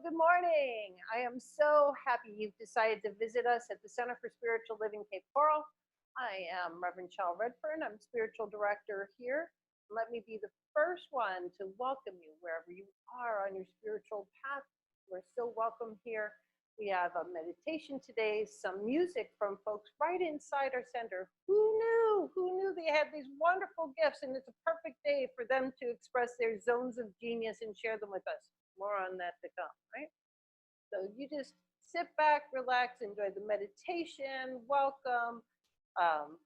Good morning. I am so happy you've decided to visit us at the Center for Spiritual Living Cape Coral. I am Reverend Shel Redfern. I'm spiritual director here. Let me be the first one to welcome you wherever you are on your spiritual path. We're so welcome here. We have a meditation today, some music from folks right inside our center. Who knew? Who knew they had these wonderful gifts, and it's a perfect day for them to express their zones of genius and share them with us. More on that to come, right? So you just sit back, relax, enjoy the meditation, welcome,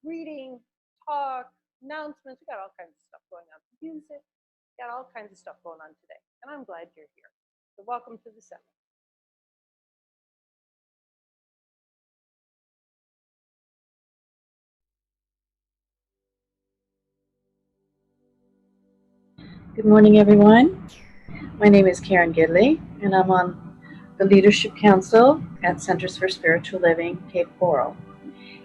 reading, talk, announcements. We got all kinds of stuff going on. Music, got all kinds of stuff going on today. And I'm glad you're here. So welcome to the center. Good morning, everyone. My name is Karen Gidley, and I'm on the Leadership Council at Centers for Spiritual Living, Cape Coral.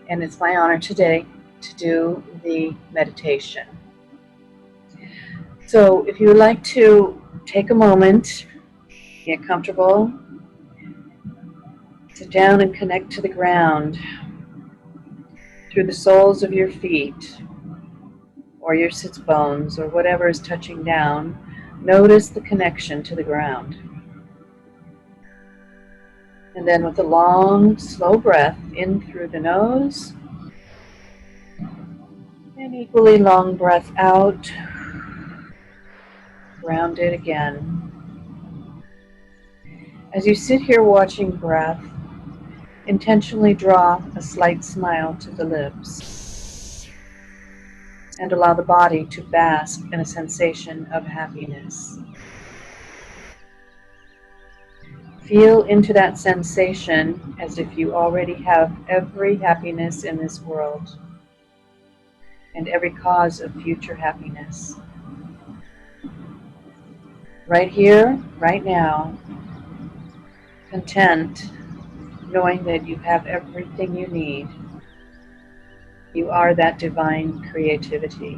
And it's my honor today to do the meditation. So if you would like to take a moment, get comfortable, sit down and connect to the ground through the soles of your feet or your sits bones or whatever is touching down. Notice the connection to the ground. And then with a long, slow breath in through the nose, and equally long breath out, grounded again. As you sit here watching breath, intentionally draw a slight smile to the lips and allow the body to bask in a sensation of happiness. Feel into that sensation as if you already have every happiness in this world and every cause of future happiness. Right here, right now, content, knowing that you have everything you need. You are that divine creativity.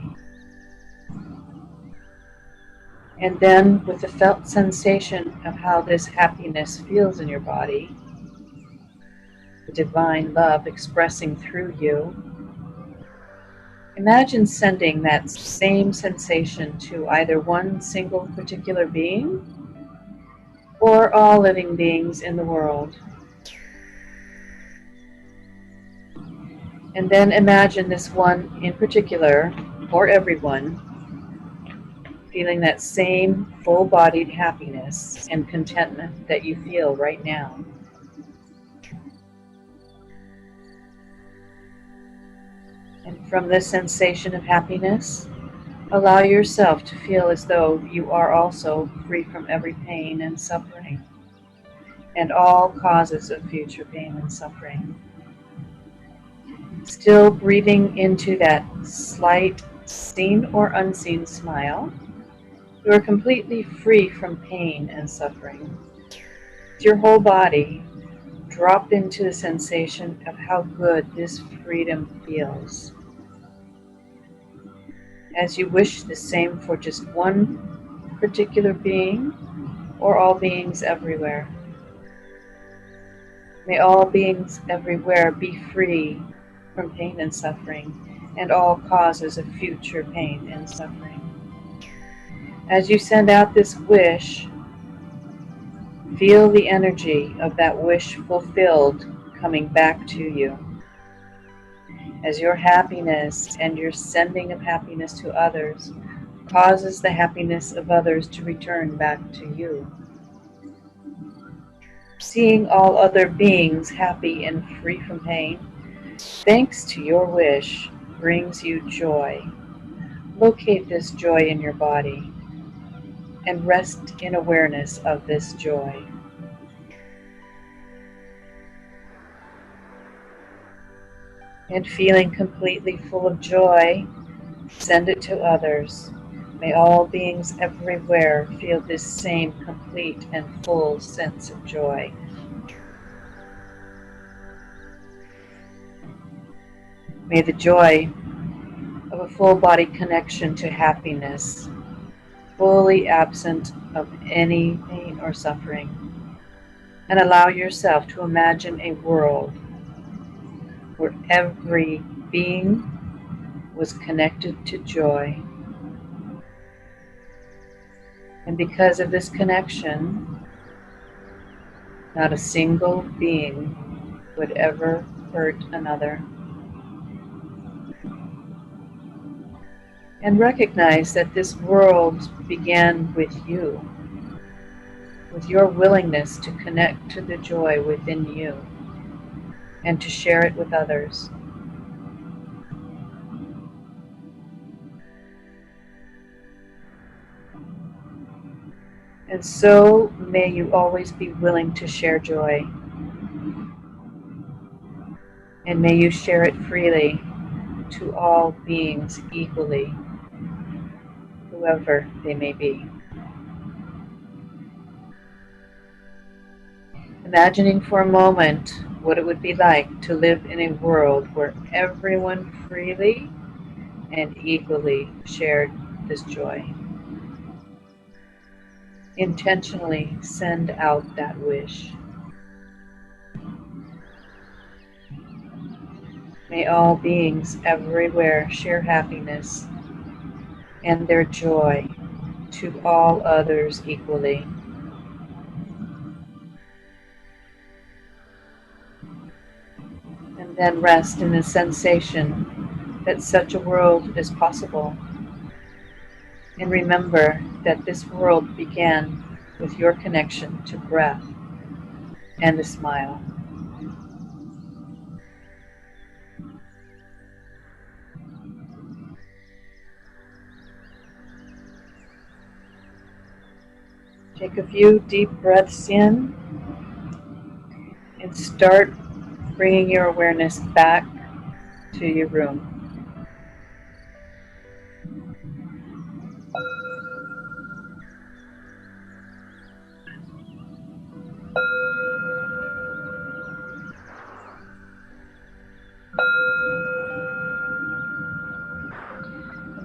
And then with the felt sensation of how this happiness feels in your body, the divine love expressing through you, imagine sending that same sensation to either one single particular being or all living beings in the world. And then imagine this one in particular, or everyone, feeling that same full-bodied happiness and contentment that you feel right now. And from this sensation of happiness, allow yourself to feel as though you are also free from every pain and suffering, and all causes of future pain and suffering. Still breathing into that slight, seen or unseen smile, you are completely free from pain and suffering. Your whole body drop into the sensation of how good this freedom feels. As you wish the same for just one particular being or all beings everywhere. May all beings everywhere be free from pain and suffering and all causes of future pain and suffering. As you send out this wish, feel the energy of that wish fulfilled coming back to you. As your happiness and your sending of happiness to others causes the happiness of others to return back to you. Seeing all other beings happy and free from pain, thanks to your wish, brings you joy. Locate this joy in your body and rest in awareness of this joy. And feeling completely full of joy, send it to others. May all beings everywhere feel this same complete and full sense of joy. May the joy of a full body connection to happiness, fully absent of any pain or suffering, and allow yourself to imagine a world where every being was connected to joy. And because of this connection, not a single being would ever hurt another. And recognize that this world began with you, with your willingness to connect to the joy within you and to share it with others. And so may you always be willing to share joy. And may you share it freely to all beings equally, whoever they may be. Imagining for a moment what it would be like to live in a world where everyone freely and equally shared this joy. Intentionally send out that wish. May all beings everywhere share happiness and their joy to all others equally. And then rest in the sensation that such a world is possible. And remember that this world began with your connection to breath and a smile. Take a few deep breaths in and start bringing your awareness back to your room.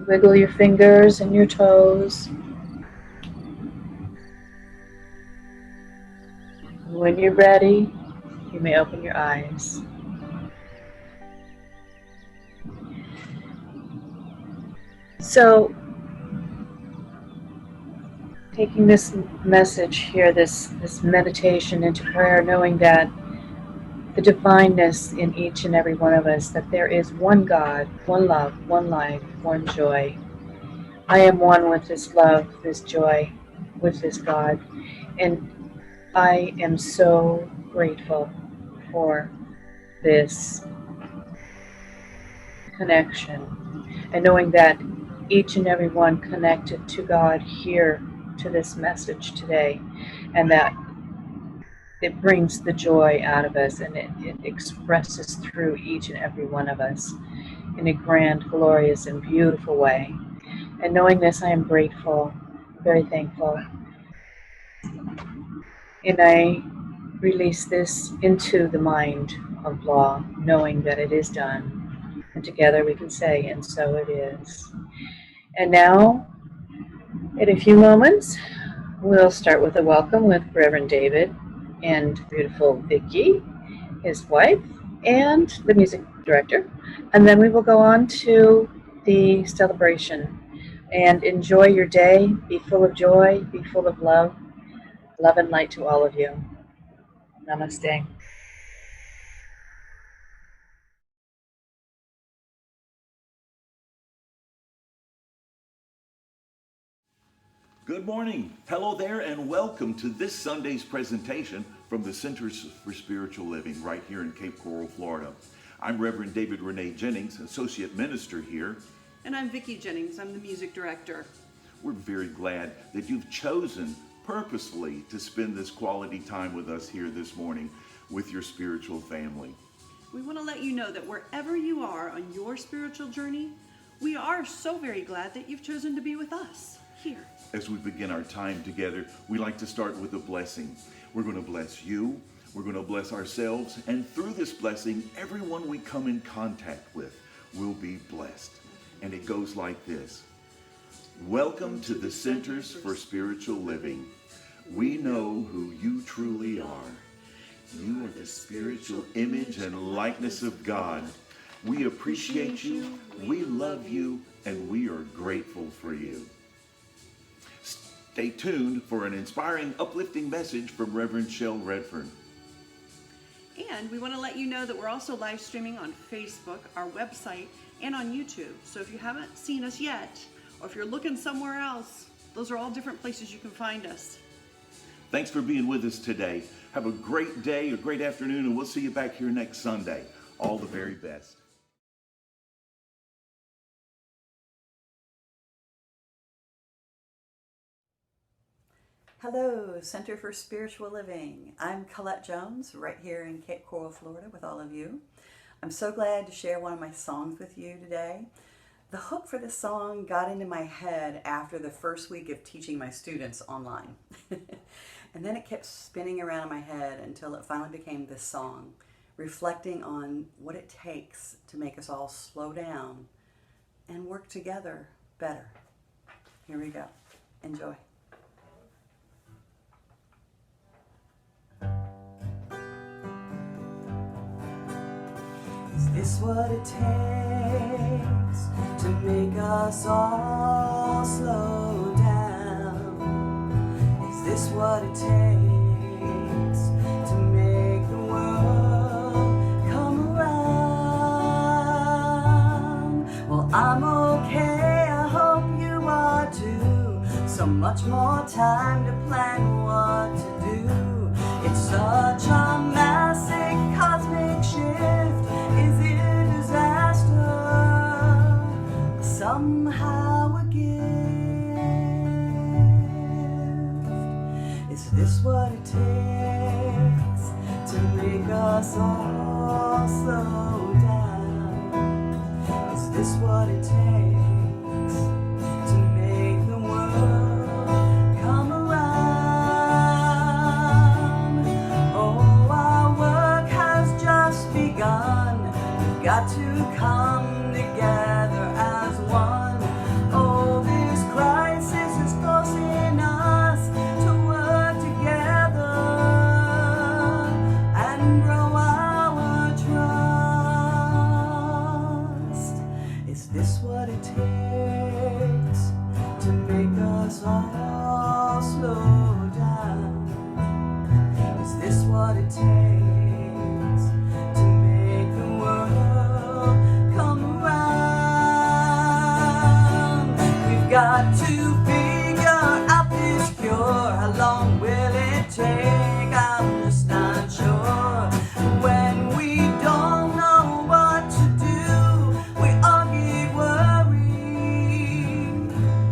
Wiggle your fingers and your toes. When you're ready, you may open your eyes. So, taking this message here, this meditation into prayer, knowing that the divineness in each and every one of us, that there is one God, one love, one life, one joy. I am one with this love, this joy, with this God. And I am so grateful for this connection. And knowing that each and every one connected to God here to this message today, and that it brings the joy out of us, and it expresses through each and every one of us in a grand, glorious, and beautiful way. And knowing this, I am grateful, very thankful. And I release this into the mind of law, knowing that it is done. And together we can say, and so it is. And now, in a few moments, we'll start with a welcome with Reverend David and beautiful Vicki, his wife, and the music director. And then we will go on to the celebration. And enjoy your day. Be full of joy. Be full of love. Love and light to all of you. Namaste. Good morning. Hello there, and welcome to this Sunday's presentation from the Centers for Spiritual Living right here in Cape Coral, Florida. I'm Reverend David Renee Jennings, Associate Minister here. And I'm Vicki Jennings. I'm the music director. We're very glad that you've chosen purposefully to spend this quality time with us here this morning with your spiritual family. We want to let you know that wherever you are on your spiritual journey, we are so very glad that you've chosen to be with us here. As we begin our time together, we like to start with a blessing. We're going to bless you, we're going to bless ourselves, and through this blessing, everyone we come in contact with will be blessed. And it goes like this. Welcome to the Centers for Spiritual Living. We know who you truly are. You are the spiritual image and likeness of God. We appreciate you, we love you, and we are grateful for you. Stay tuned for an inspiring, uplifting message from Reverend Shell Redfern. And we want to let you know that we're also live streaming on Facebook, our website, and on YouTube. So if you haven't seen us yet, or if you're looking somewhere else, those are all different places you can find us. Thanks for being with us today. Have a great day, a great afternoon, and we'll see you back here next Sunday. All the very best. Hello, Center for Spiritual Living. I'm Colette Jones, right here in Cape Coral, Florida, with all of you. I'm so glad to share one of my songs with you today. The hook for this song got into my head after the first week of teaching my students online. And then it kept spinning around in my head until it finally became this song, reflecting on what it takes to make us all slow down and work together better. Here we go. Enjoy. Is this what it takes to make us all slow down? Is this what it takes to make the world come around? Well, I'm okay, I hope you are too. So much more time to plan what to do. It's such a massive cosmic shift. Is it a disaster? Somehow a gift. Is this what it takes to make us all slow down? Is this what it takes to make the world come around? Oh, our work has just begun. We've got to come together as one. Oh, this crisis is forcing us to work together and grow our trust. Is this what it takes to make us all slow down? Is this what it takes to make the world come around? We've got to figure out this cure. How long will it take? I'm just not sure. When we don't know what to do, we all get worried.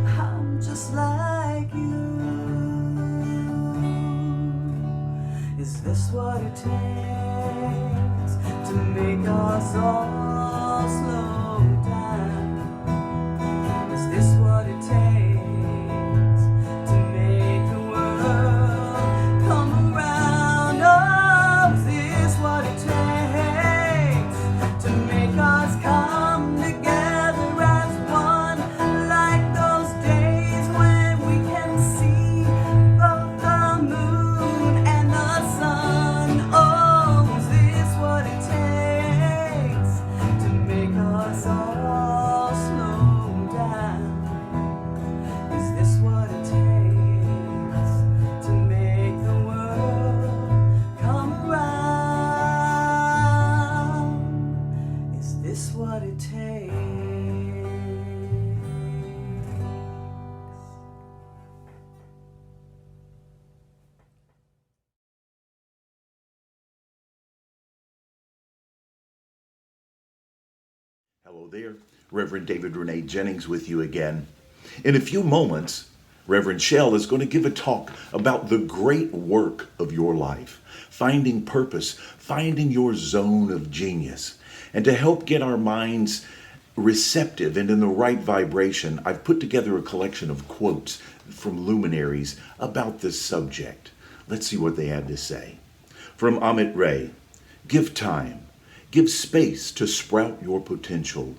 I'm just like you. Is this what it takes to make us all slow down? Is this what it takes to make the world come around? Oh, is this what it takes to make us come together as one? Like those days when we can see both the moon and the sun. Oh, is this what it takes to make us all slow down? Is this what it takes to make the world come around? Is this what it takes? Hello there, Reverend David Renee Jennings with you again. In a few moments, Reverend Shell is going to give a talk about the great work of your life, finding purpose, finding your zone of genius. And to help get our minds receptive and in the right vibration, I've put together a collection of quotes from luminaries about this subject. Let's see what they had to say. From Amit Ray, give time, give space to sprout your potential.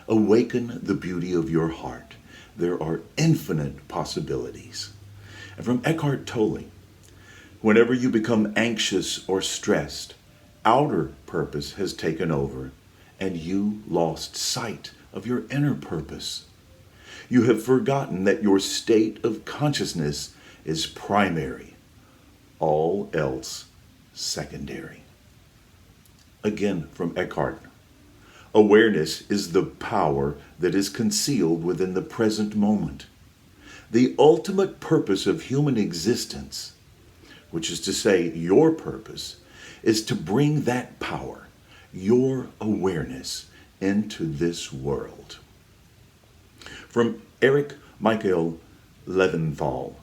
Awaken the beauty of your heart. There are infinite possibilities. And from Eckhart Tolle, Whenever you become anxious or stressed, outer purpose has taken over and you lost sight of your inner purpose. You have forgotten that your state of consciousness is primary, all else secondary. Again from Eckhart. Awareness is the power that is concealed within the present moment. The ultimate purpose of human existence, which is to say your purpose, is to bring that power, your awareness, into this world. From Erich Michael Leventhal.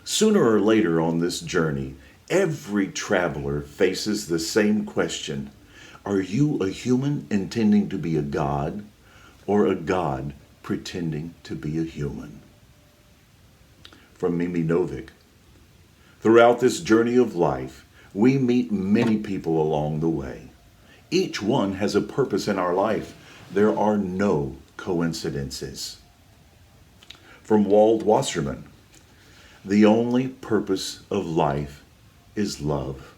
Sooner or later on this journey, every traveler faces the same question. Are you a human intending to be a god, or a god pretending to be a human? From Mimi Novick. Throughout this journey of life, we meet many people along the way. Each one has a purpose in our life. There are no coincidences. From Wald Wasserman. The only purpose of life is love.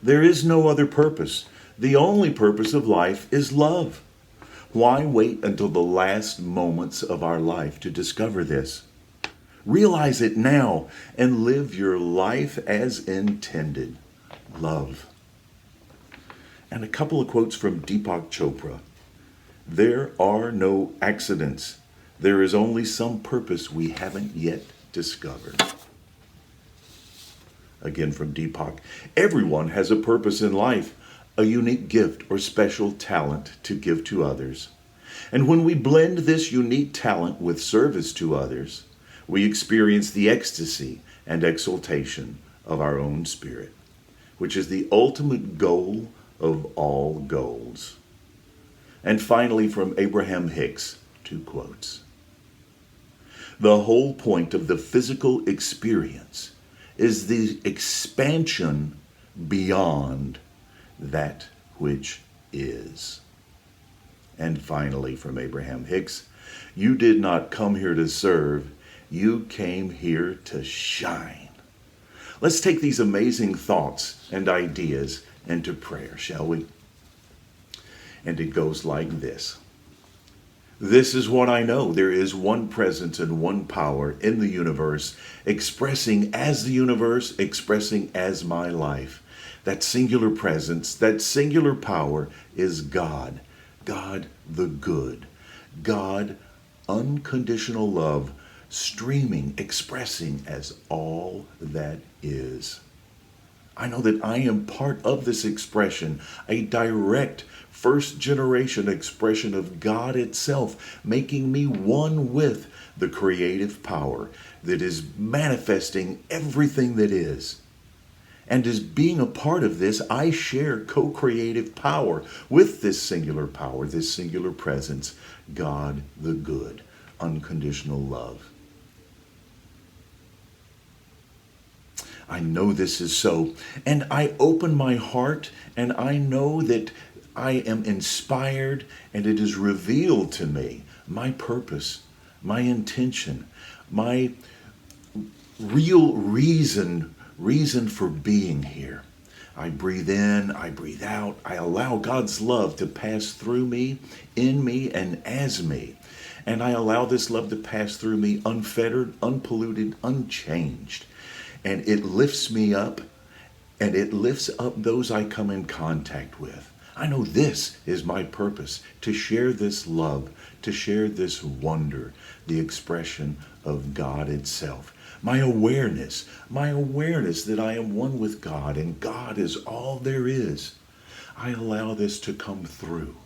There is no other purpose. The only purpose of life is love. Why wait until the last moments of our life to discover this? Realize it now and live your life as intended. Love. And a couple of quotes from Deepak Chopra. There are no accidents. There is only some purpose we haven't yet discovered. Again from Deepak. Everyone has a purpose in life, a unique gift or special talent to give to others. And when we blend this unique talent with service to others, we experience the ecstasy and exaltation of our own spirit, which is the ultimate goal of all goals. And finally, from Abraham Hicks, 2 quotes. The whole point of the physical experience is the expansion beyond that which is. And finally, from Abraham Hicks, you did not come here to serve, you came here to shine. Let's take these amazing thoughts and ideas into prayer, shall we? And it goes like this. This is what I know. There is one presence and one power in the universe, expressing as the universe, expressing as my life. That singular presence, that singular power is God. God the good. God, unconditional love, streaming, expressing as all that is. I know that I am part of this expression, a direct first generation expression of God itself, making me one with the creative power that is manifesting everything that is. And as being a part of this, I share co-creative power with this singular power, this singular presence, God the good, unconditional love. I know this is so, and I open my heart, and I know that I am inspired, and it is revealed to me my purpose, my intention, my real reason for being here. I breathe in, I breathe out, I allow God's love to pass through me, in me, and as me. And I allow this love to pass through me unfettered, unpolluted, unchanged. And it lifts me up, and it lifts up those I come in contact with. I know this is my purpose, to share this love, to share this wonder, the expression of God itself. My awareness that I am one with God, and God is all there is. I allow this to come through.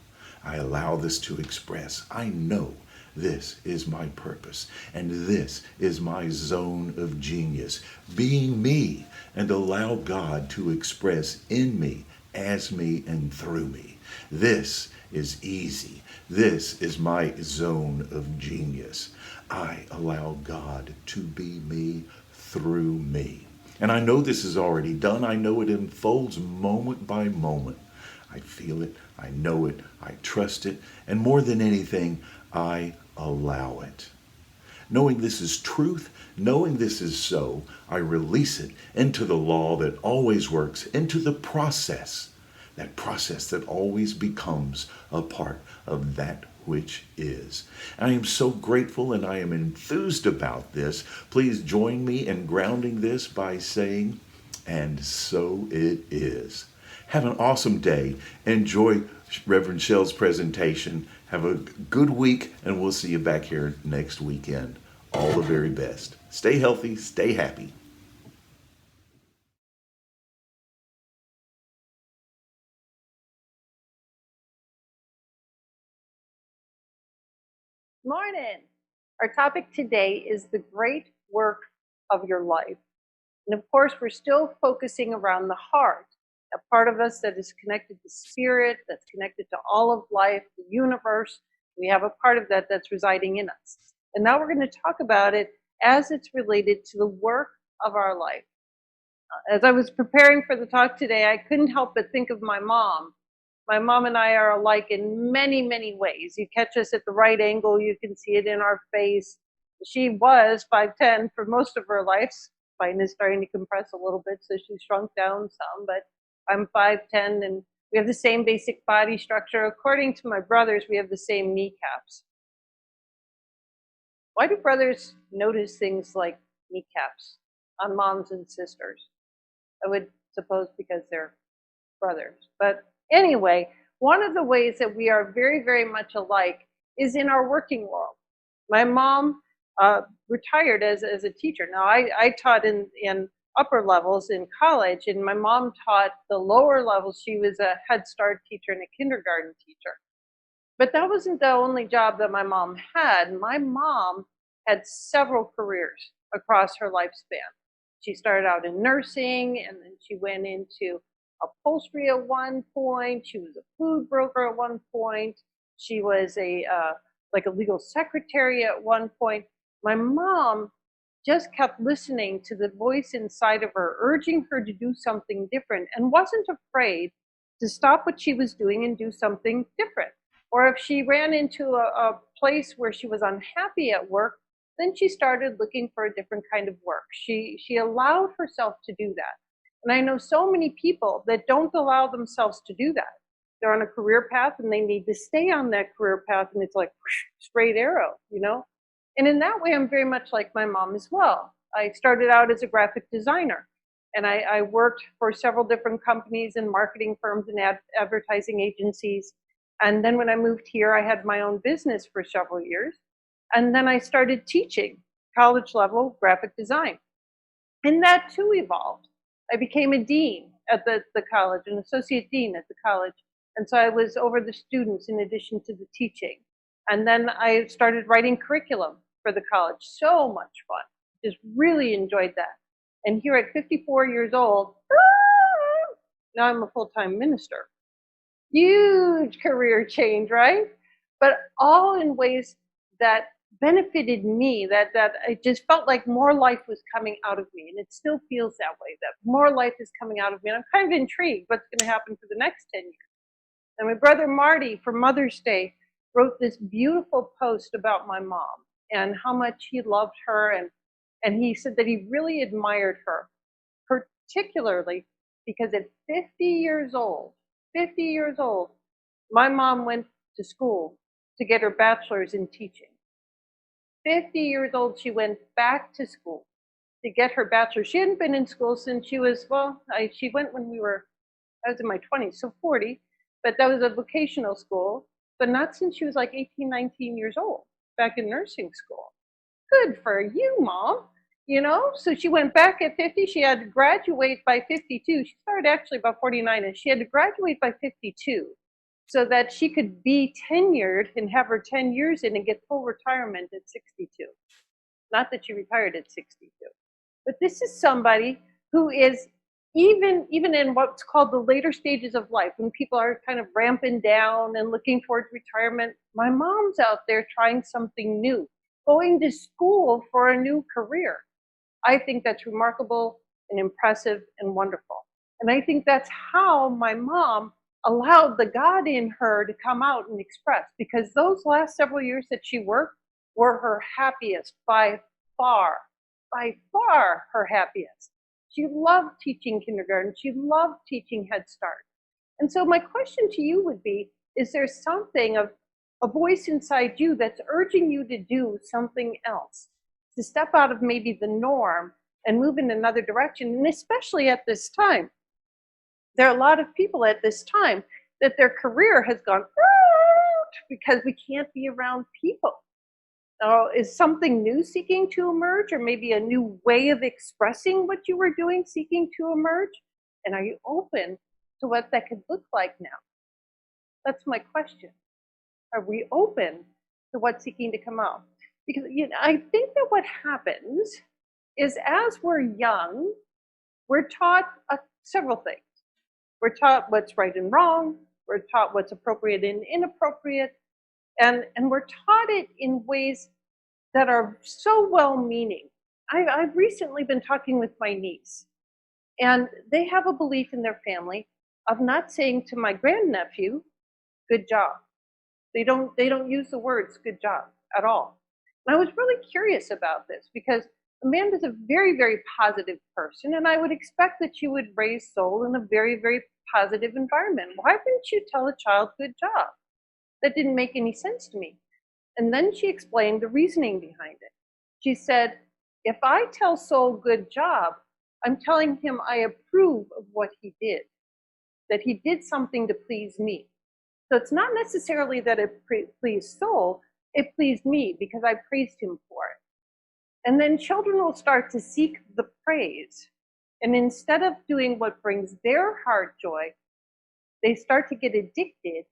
I allow this to express. I know this is my purpose, and this is my zone of genius. Being me, and allow God to express in me, as me, and through me. This is easy. This is my zone of genius. I allow God to be me through me. And I know this is already done. I know it unfolds moment by moment. I feel it. I know it. I trust it. And more than anything, I allow it. Knowing this is truth, knowing this is so, I release it into the law that always works, into the process, that process that always becomes a part of that which is. I am so grateful and I am enthused about this. Please join me in grounding this by saying, and so it is. Have an awesome day. Enjoy Reverend Shell's presentation. Have a good week, and we'll see you back here next weekend. All the very best. Stay healthy, stay happy. Morning. Our topic today is the great work of your life. And of course, we're still focusing around the heart, a part of us that is connected to spirit, that's connected to all of life, the universe. We have a part of that that's residing in us. And now we're going to talk about it as it's related to the work of our life. As I was preparing for the talk today, I couldn't help but think of my mom. My mom and I are alike in many, many ways. You catch us at the right angle, you can see it in our face. She was 5'10" for most of her life. Spine is starting to compress a little bit, so she shrunk down some, but I'm 5'10", and we have the same basic body structure. According to my brothers, we have the same kneecaps. Why do brothers notice things like kneecaps on moms and sisters? I would suppose because they're brothers. But anyway, one of the ways that we are very, very much alike is in our working world. My mom retired as a teacher. Now, I taught in upper levels in college, and my mom taught the lower levels. She was a Head Start teacher and a kindergarten teacher. But that wasn't the only job that my mom had. My mom had several careers across her lifespan. She started out in nursing, and then she went into upholstery at one point. She was a food broker at one point. She was like a legal secretary at one point. My mom just kept listening to the voice inside of her, urging her to do something different, and wasn't afraid to stop what she was doing and do something different. Or if she ran into a place where she was unhappy at work, then she started looking for a different kind of work. She allowed herself to do that. And I know so many people that don't allow themselves to do that. They're on a career path and they need to stay on that career path, and it's like whoosh, straight arrow, you know? And in that way, I'm very much like my mom as well. I started out as a graphic designer, and I worked for several different companies and marketing firms and advertising agencies. And then when I moved here, I had my own business for several years. And then I started teaching college level graphic design. And that too evolved. I became a dean at the college, an associate dean at the college. And so I was over the students in addition to the teaching. And then I started writing curriculum for the college. So much fun. Just really enjoyed that. And here at 54 years old, now I'm a full-time minister. Huge career change, right? But all in ways that benefited me, that I just felt like more life was coming out of me. And it still feels that way, that more life is coming out of me. And I'm kind of intrigued what's going to happen for the next 10 years. And my brother Marty, for Mother's Day, wrote this beautiful post about my mom and how much he loved her. And he said that he really admired her, particularly because at 50 years old, my mom went to school to get her bachelor's in teaching. 50 years old, she went back to school to get her bachelor's. She hadn't been in school since she was, she went when I was in my 20s, so 40, but that was a vocational school, but not since she was like 18, 19 years old, back in nursing school. Good for you, Mom. You know, so she went back at 50. She had to graduate by 52. She started actually about 49, and she had to graduate by 52 so that she could be tenured and have her 10 years in and get full retirement at 62. Not that she retired at 62. But this is somebody who is even in what's called the later stages of life, when people are kind of ramping down and looking towards retirement. My mom's out there trying something new, going to school for a new career. I think that's remarkable and impressive and wonderful. And I think that's how my mom allowed the God in her to come out and express, because those last several years that she worked, were her happiest by far her happiest. She loved teaching kindergarten. She loved teaching Head Start. And so my question to you would be, is there something of a voice inside you that's urging you to do something else, to step out of maybe the norm and move in another direction? And especially at this time, there are a lot of people at this time that their career has gone because we can't be around people. Now, is something new seeking to emerge, or maybe a new way of expressing what you were doing seeking to emerge? And are you open to what that could look like now? That's my question. Are we open to what's seeking to come out? Because I think that what happens is, as we're young, we're taught several things. We're taught what's right and wrong. We're taught what's appropriate and inappropriate. And we're taught it in ways that are so well-meaning. I've recently been talking with my niece, and they have a belief in their family of not saying to my grandnephew, good job. They don't use the words good job at all. And I was really curious about this because Amanda's a very, very positive person, and I would expect that she would raise Soul in a very, very positive environment. Why wouldn't you tell a child good job? That didn't make any sense to me. And then she explained the reasoning behind it. She said, if I tell Soul good job, I'm telling him I approve of what he did, that he did something to please me. So it's not necessarily that it pleased Soul, it pleased me because I praised him for it. And then children will start to seek the praise. And instead of doing what brings their heart joy, they start to get addicted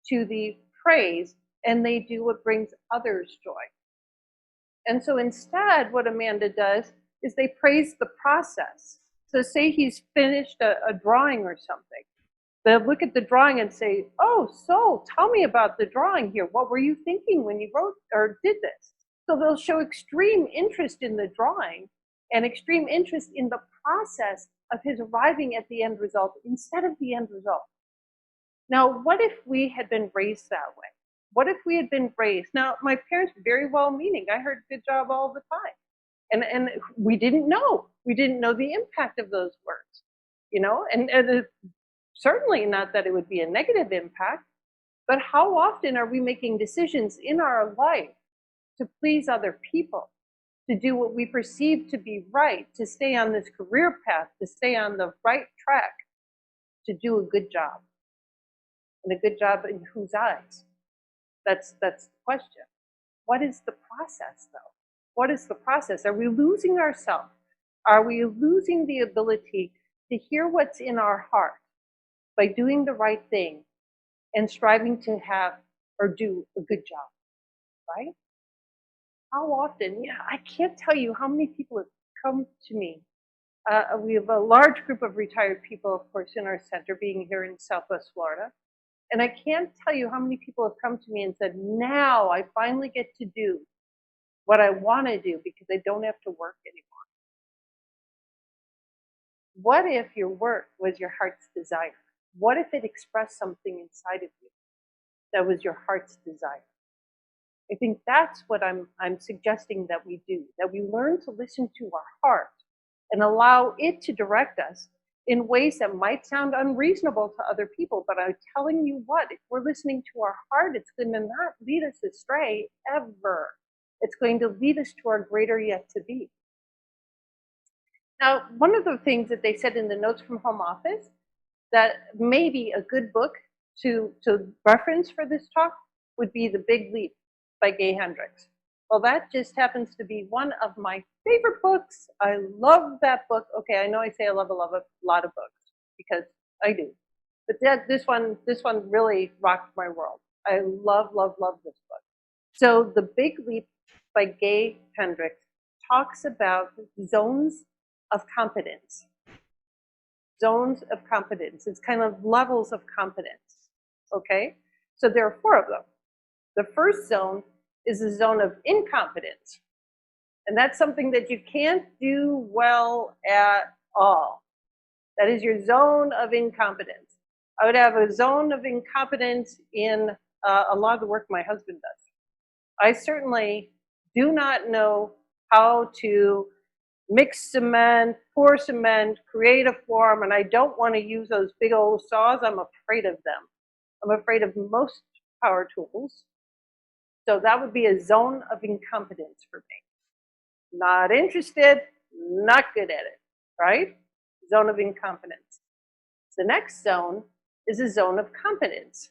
to the praise, and they do what brings others joy. And so instead, what Amanda does is they praise the process. So say he's finished a drawing or something. They'll look at the drawing and say, oh, Soul, tell me about the drawing here. What were you thinking when you wrote or did this? So they'll show extreme interest in the drawing and extreme interest in the process of his arriving at the end result instead of the end result. Now, what if we had been raised that way? What if we had been raised? Now, my parents were very well-meaning. I heard good job all the time. And we didn't know. We didn't know the impact of those words, and certainly not that it would be a negative impact, but how often are we making decisions in our life to please other people, to do what we perceive to be right, to stay on this career path, to stay on the right track, to do a good job? And a good job in whose eyes? That's the question. What is the process, though? What is the process? Are we losing ourselves? Are we losing the ability to hear what's in our heart by doing the right thing and striving to have or do a good job, right? How often, I can't tell you how many people have come to me. We have a large group of retired people, of course, in our center, being here in Southwest Florida. And I can't tell you how many people have come to me and said, now I finally get to do what I want to do because I don't have to work anymore. What if your work was your heart's desire? What if it expressed something inside of you that was your heart's desire? I think that's what I'm suggesting that we do, that we learn to listen to our heart and allow it to direct us in ways that might sound unreasonable to other people. But I'm telling you what, if we're listening to our heart, it's going to not lead us astray ever. It's going to lead us to our greater yet to be. Now, one of the things that they said in the notes from home office that may be a good book to reference for this talk would be The Big Leap by Gay Hendricks. Well, that just happens to be one of my favorite books. I love that book. Okay, I know I say I love a lot of books because I do. But this one really rocked my world. I love this book. So The Big Leap by Gay Hendricks talks about zones of competence. Zones of competence. It's kind of levels of competence. Okay? So there are 4 of them. The first zone is the zone of incompetence. And that's something that you can't do well at all. That is your zone of incompetence. I would have a zone of incompetence in a lot of the work my husband does. I certainly do not know how to mix cement, pour cement, create a form, and I don't want to use those big old saws. I'm afraid of them. I'm afraid of most power tools. So that would be a zone of incompetence for me. Not interested, not good at it, right? Zone of incompetence. The next zone is a zone of competence.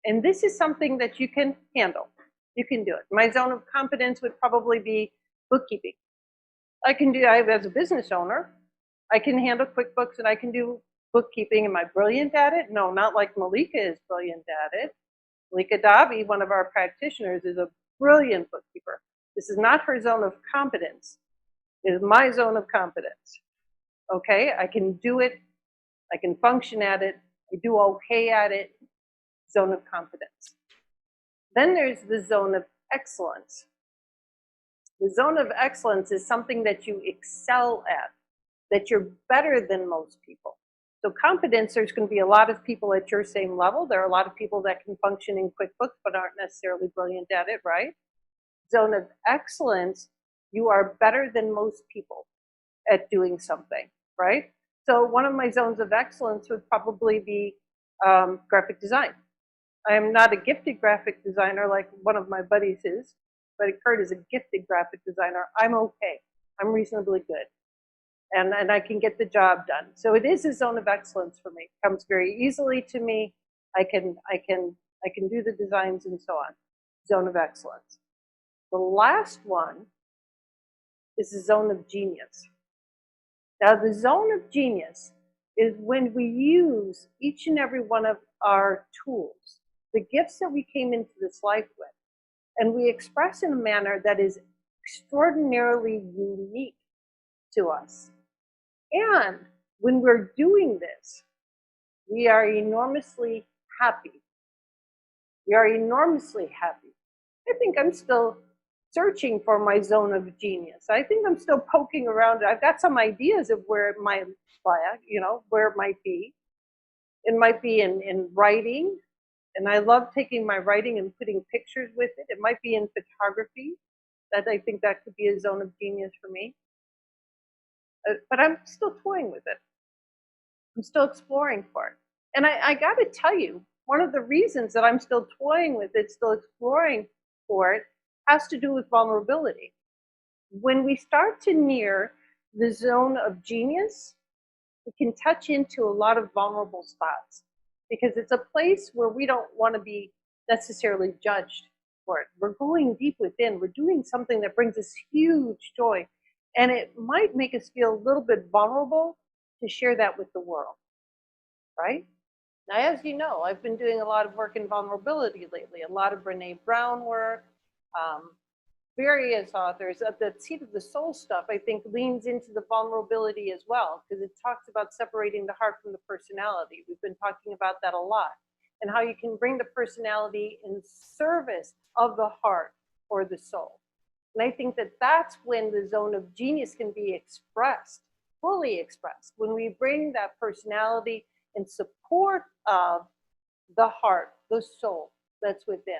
And this is something that you can handle. You can do it. My zone of competence would probably be bookkeeping. As a business owner, I can handle QuickBooks and I can do bookkeeping. Am I brilliant at it? No, not like Malika is brilliant at it. Malika Dabi, one of our practitioners, is a brilliant bookkeeper. This is not her zone of competence. It is my zone of competence. Okay, I can do it. I can function at it. I do okay at it. Zone of competence. Then there's the zone of excellence. The zone of excellence is something that you excel at, that you're better than most people. So competence, there's going to be a lot of people at your same level. There are a lot of people that can function in QuickBooks but aren't necessarily brilliant at it, right? Zone of excellence, you are better than most people at doing something, right? So one of my zones of excellence would probably be graphic design. I am not a gifted graphic designer like one of my buddies is, but Kurt is a gifted graphic designer. I'm okay. I'm reasonably good. And I can get the job done. So it is a zone of excellence for me. It comes very easily to me. I can do the designs and so on. Zone of excellence. The last one is the zone of genius. Now the zone of genius is when we use each and every one of our tools, the gifts that we came into this life with, and we express in a manner that is extraordinarily unique to us. And when we're doing this, we are enormously happy. We are enormously happy. I think I'm still searching for my zone of genius. I think I'm still poking around. I've got some ideas of where it might lie, where it might be. It might be in writing, and I love taking my writing and putting pictures with it. It might be in photography. I think that could be a zone of genius for me. But I'm still toying with it. I'm still exploring for it. And I got to tell you, one of the reasons that I'm still toying with it, still exploring for it, has to do with vulnerability. When we start to near the zone of genius, we can touch into a lot of vulnerable spots because it's a place where we don't want to be necessarily judged for it. We're going deep within. We're doing something that brings us huge joy. And it might make us feel a little bit vulnerable to share that with the world, right? Now, as you know, I've been doing a lot of work in vulnerability lately, a lot of Brene Brown work, various authors. The Seat of the Soul stuff, I think, leans into the vulnerability as well, because it talks about separating the heart from the personality. We've been talking about that a lot, and how you can bring the personality in service of the heart or the soul. And I think that that's when the zone of genius can be expressed, fully expressed, when we bring that personality in support of the heart, the soul that's within.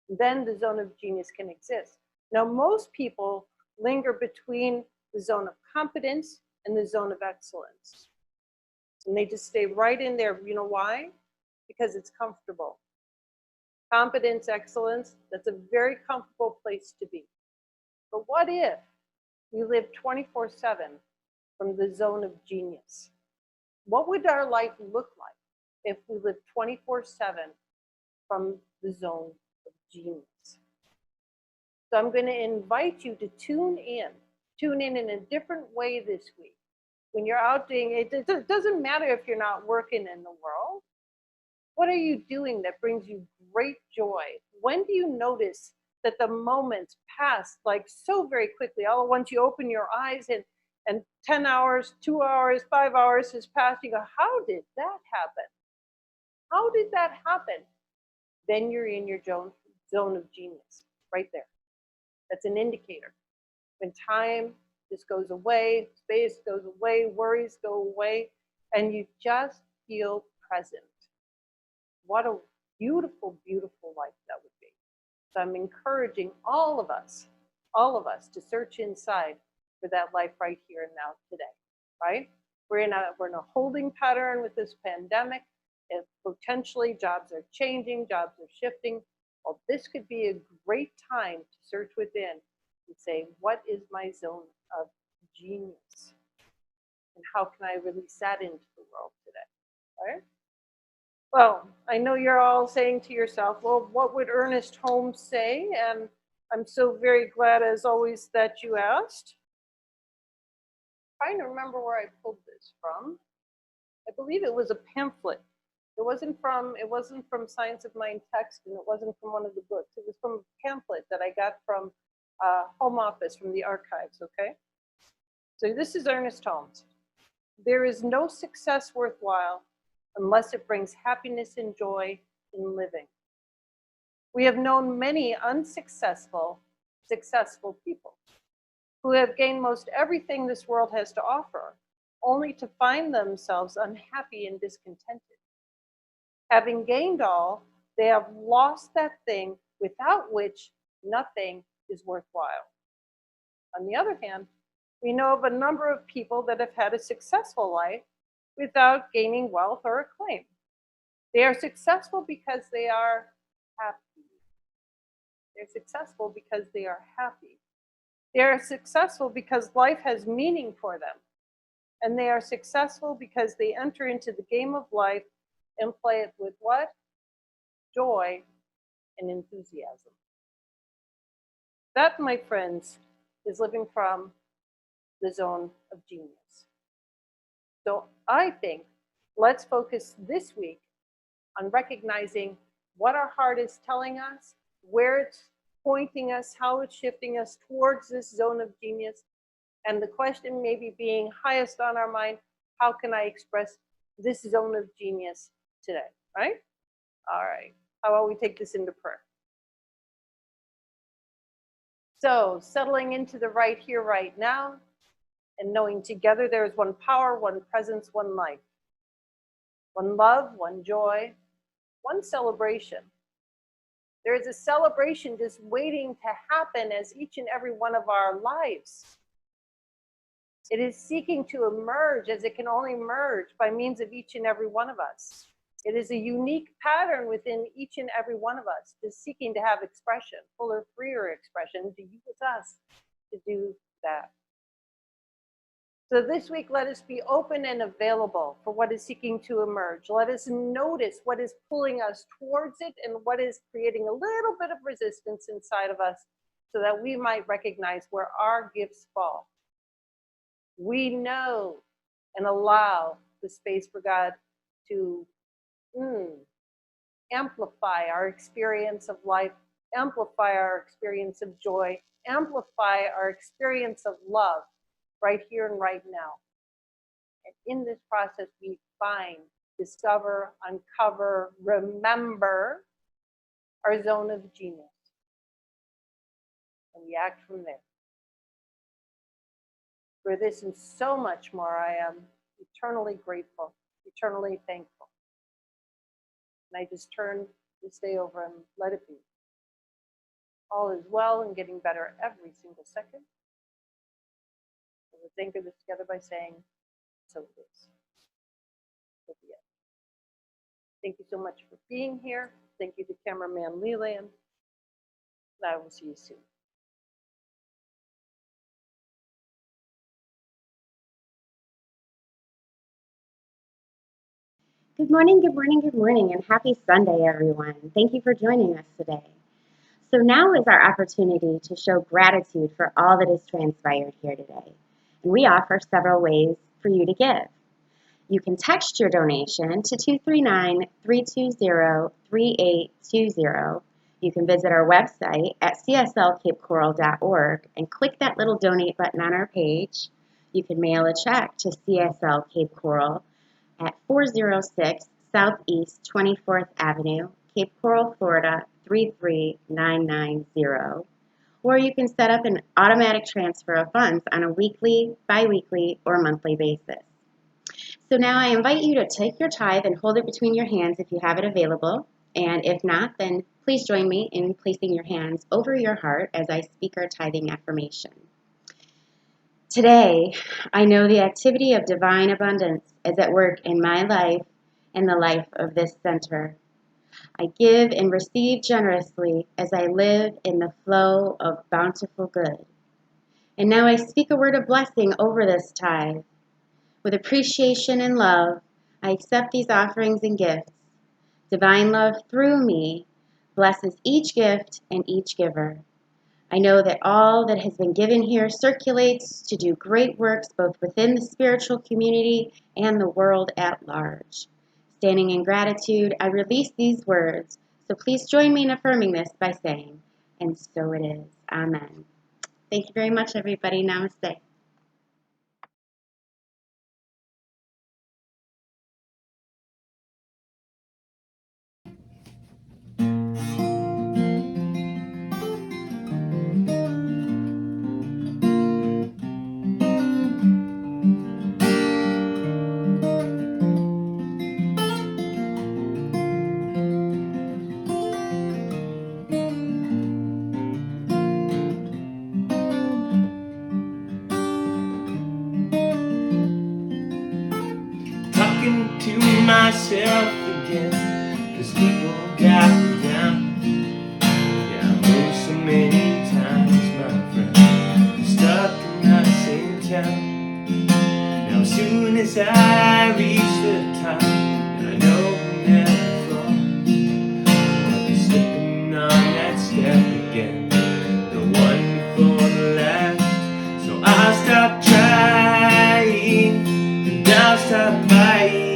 Then the zone of genius can exist. Now, most people linger between the zone of competence and the zone of excellence. And they just stay right in there. You know why? Because it's comfortable. Competence, excellence, that's a very comfortable place to be. But what if we live 24/7 from the zone of genius? What would our life look like if we lived 24/7 from the zone of genius? So I'm going to invite you to tune in in a different way this week. When you're out doing it, it doesn't matter if you're not working in the world. What are you doing that brings you great joy? When do you notice that the moments pass like so very quickly? All at once you open your eyes and 10 hours, 2 hours, 5 hours has passed. You go, how did that happen? How did that happen? Then you're in your zone of genius, right there. That's an indicator. When time just goes away, space goes away, worries go away, and you just feel present. What a beautiful, beautiful life that would be. So I'm encouraging all of us all of us, to search inside for that life right here and now today, right? We're in a holding pattern with this pandemic. If potentially jobs are changing, jobs are shifting. Well, this could be a great time to search within and say, what is my zone of genius? And how can I release that into the world today, right? Well, I know you're all saying to yourself, well, what would Ernest Holmes say? And I'm so very glad, as always, that you asked. I'm trying to remember where I pulled this from. I believe it was a pamphlet. It wasn't from Science of Mind text, and it wasn't from one of the books. It was from a pamphlet that I got from Home Office, from the archives, okay? So this is Ernest Holmes. There is no success worthwhile unless it brings happiness and joy in living. We have known many unsuccessful, successful people who have gained most everything this world has to offer, only to find themselves unhappy and discontented. Having gained all, they have lost that thing without which nothing is worthwhile. On the other hand, we know of a number of people that have had a successful life without gaining wealth or acclaim. They are successful because they are happy. They're successful because they are happy. They are successful because life has meaning for them. And they are successful because they enter into the game of life and play it with what? Joy and enthusiasm. That, my friends, is living from the zone of genius. So I think let's focus this week on recognizing what our heart is telling us, where it's pointing us, how it's shifting us towards this zone of genius. And the question maybe being highest on our mind, how can I express this zone of genius today, right? All right, how about we take this into prayer? So settling into the right here, right now, and knowing together there is one power, one presence, one life, one love, one joy, one celebration. There is a celebration just waiting to happen as each and every one of our lives. It is seeking to emerge as it can only emerge by means of each and every one of us. It is a unique pattern within each and every one of us, just seeking to have expression, fuller, freer expression, to use us to do that. So this week, let us be open and available for what is seeking to emerge. Let us notice what is pulling us towards it and what is creating a little bit of resistance inside of us so that we might recognize where our gifts fall. We know and allow the space for God to amplify our experience of life, amplify our experience of joy, amplify our experience of love right here and right now. And in this process, we find, discover, uncover, remember our zone of genius. And we act from there. For this and so much more, I am eternally grateful, eternally thankful. And I just turn this day over and let it be. All is well and getting better every single second. Let's anchor this together by saying, so it is. So be it. Thank you so much for being here. Thank you to cameraman Leland. And I will see you soon. Good morning, good morning, good morning, and happy Sunday, everyone. Thank you for joining us today. So now is our opportunity to show gratitude for all that has transpired here today. And we offer several ways for you to give. You can text your donation to 239-320-3820. You can visit our website at cslcapecoral.org and click that little donate button on our page. You can mail a check to CSL Cape Coral at 406 Southeast 24th Avenue, Cape Coral, Florida 33990. Or you can set up an automatic transfer of funds on a weekly, bi-weekly, or monthly basis. So now I invite you to take your tithe and hold it between your hands if you have it available. And if not, then Please join me in placing your hands over your heart as I speak our tithing affirmation. Today, I know the activity of divine abundance is at work in my life and the life of this center. I give and receive generously as I live in the flow of bountiful good. And now I speak a word of blessing over this tithe. With appreciation and love, I accept these offerings and gifts. Divine love through me blesses each gift and each giver. I know that all that has been given here circulates to do great works both within the spiritual community and the world at large. Standing in gratitude, I release these words, so please join me in affirming this by saying, and so it is. Amen. Thank you very much, everybody. Namaste. Talking to myself again, 'cause people got me down. Yeah, I moved so many times, my friend, I'm stuck in that same town. Now as soon as I reach the top, and I know I'll never fall, I'll be slipping on that step again, the one before the last. So I'll stop trying, and I'll stop fighting.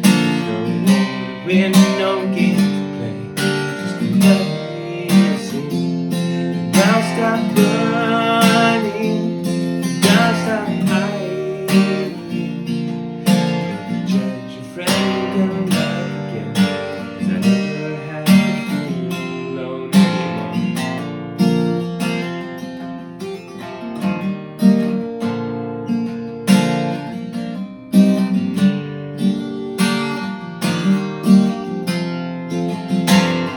There's no more win, no game to play, just amazing. And I'll stop running, and I'll stop hiding. Judge your friend and love again, 'cause I never had to feel alone anymore.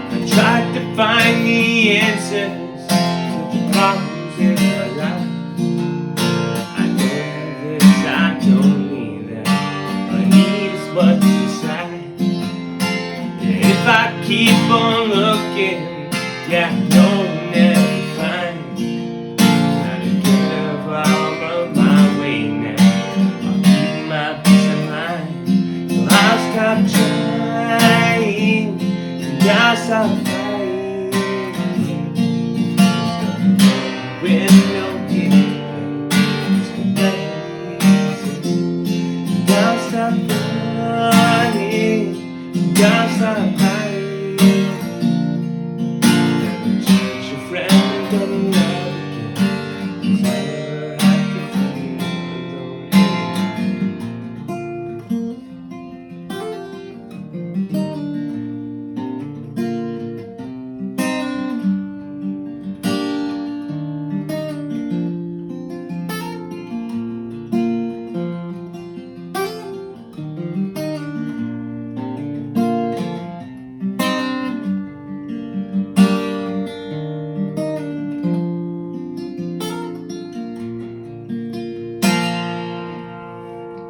I tried to find the answers to the problems in my life. I know this, I don't need that. All I need is what's inside. Yeah, if I keep on looking, yeah, I know I'll never find. Gotta give all of my way now. I'll keep my peace of mind. So I'll stop trying, and I'll stop fighting. With no game, just amazing. And I'll stop running, and I'll stop hiding. Never change your friend, gonna love again, 'cause I never have to feel alone anymore.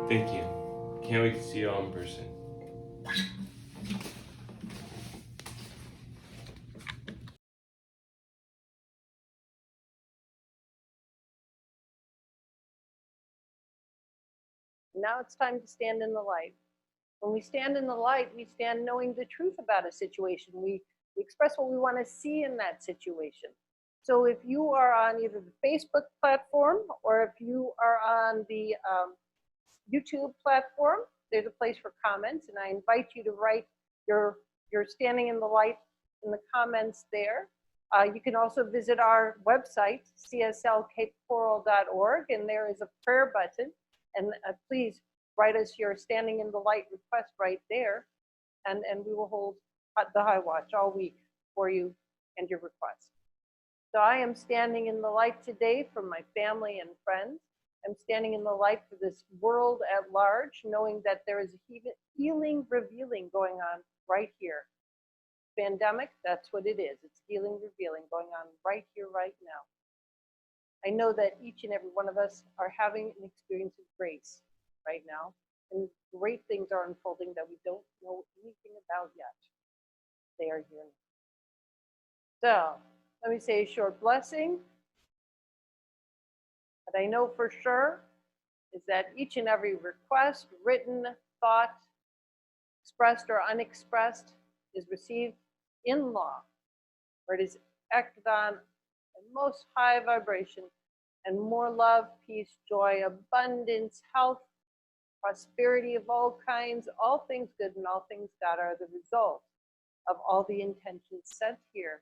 Thank you. Can't wait to see you all in person. Now it's time to stand in the light. When we stand in the light, we stand knowing the truth about a situation. We express what we want to see in that situation. So if you are on either the Facebook platform or if you are on the YouTube platform, there's a place for comments, and I invite you to write your standing in the light in the comments there. You can also visit our website, cslcapecoral.org, and there is a prayer button. And please write us your standing in the light request right there, and we will hold the high watch all week for you and your request. So I am standing in the light today for my family and friends. I'm standing in the light for this world at large, knowing that there is a healing, revealing going on right here. pandemic, that's what it is. It's healing, revealing, going on right here, right now. I know that each and every one of us are having an experience of grace right now, and great things are unfolding that we don't know anything about yet. They are here. So let me say a short blessing. What I know for sure is that each and every request, written, thought, expressed or unexpressed, is received in law, where it is acted on in most high vibration, and more love, peace, joy, abundance, health, prosperity of all kinds, all things good and all things that are the result of all the intentions sent here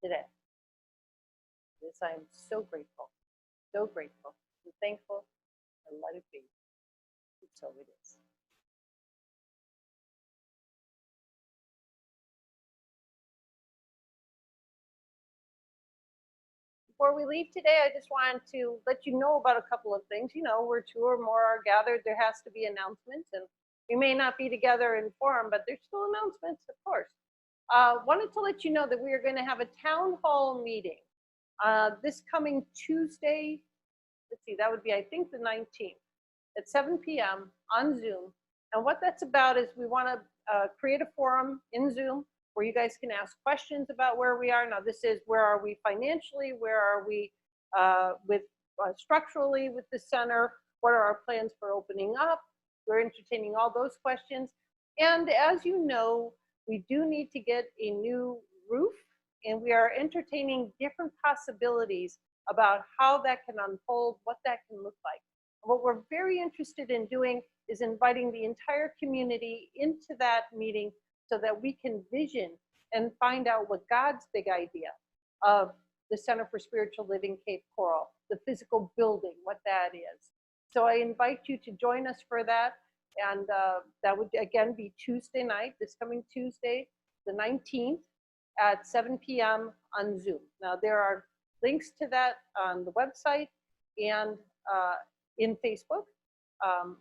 today. This I am so grateful and thankful, and let it be. And so it is. Before we leave today, I just wanted to let you know about a couple of things. You know, where two or more are gathered, there has to be announcements, and we may not be together in forum, but there's still announcements, of course. Wanted to let you know that we are going to have a town hall meeting this coming Tuesday. Let's see, that would be, I think, the 19th at 7 p.m. on Zoom. And what that's about is we want to create a forum in Zoom where you guys can ask questions about where we are. Now, this is where are we financially? Where are we with structurally with the center? What are our plans for opening up? We're entertaining all those questions. And as you know, we do need to get a new roof, and we are entertaining different possibilities about how that can unfold, what that can look like. What we're very interested in doing is inviting the entire community into that meeting so that we can vision and find out what God's big idea of the Center for Spiritual Living Cape Coral, the physical building, what that is. So I invite you to join us for that. And that would again be Tuesday night, this coming Tuesday, the 19th at 7 p.m. on Zoom. Now there are links to that on the website and in Facebook,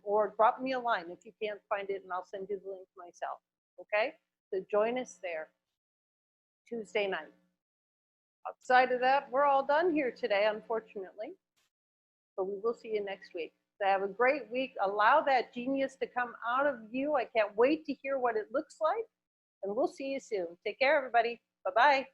or drop me a line if you can't find it and I'll send you the link myself, okay? So join us there Tuesday night. Outside of that, we're all done here today, unfortunately, but we will see you next week. So have a great week. Allow that genius to come out of you. I can't wait to hear what it looks like, and we'll see you soon. Take care, everybody. Bye-bye.